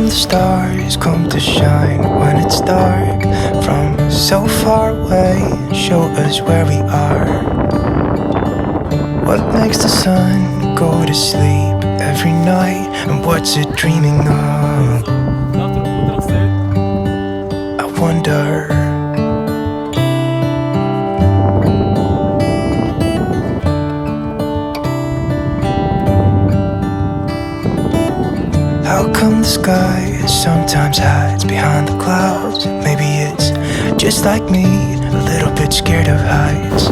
the stars come to shine when it's dark? From so far away, show us where we are. What makes the sun go to sleep every night? And what's it dreaming of? I wonder. How come the sky sometimes hides behind the clouds? Maybe it's just like me, a little bit scared of heights.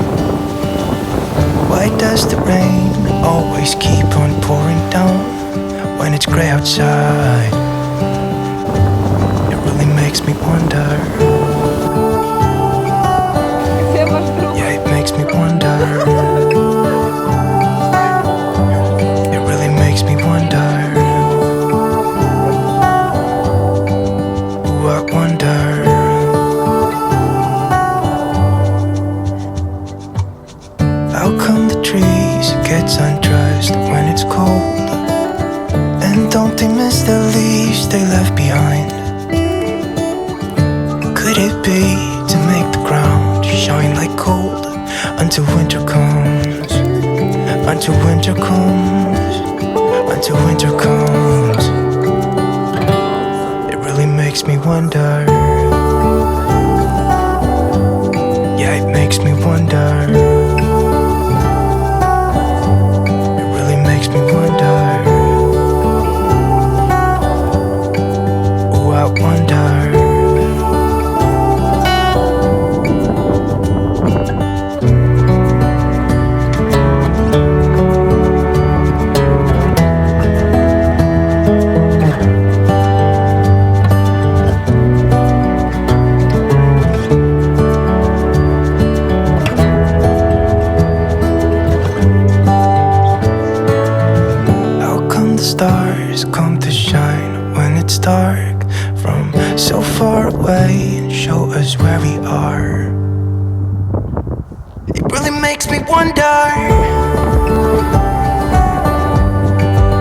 Why does the rain always keep on pouring down when it's grey outside? It really makes me wonder. Yeah, it makes me wonder. It really makes me wonder. I wonder. How come the trees get undressed when it's cold? And don't they miss the leaves they left behind? Could it be to make the ground shine like gold until winter comes? Until winter comes. Until winter comes. Makes me wonder. Yeah, it makes me wonder. It really makes me wonder. Oh, I wonder. Stars come to shine when it's dark from so far away and show us where we are. It really makes me wonder.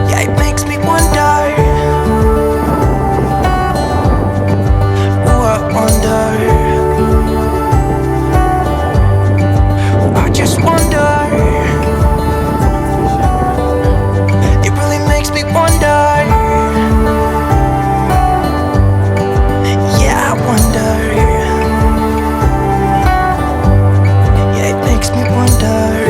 Yeah, it makes me wonder. Oh, I wonder. Oh, I just wonder. Wonder. Yeah, I wonder. Yeah, it makes me wonder.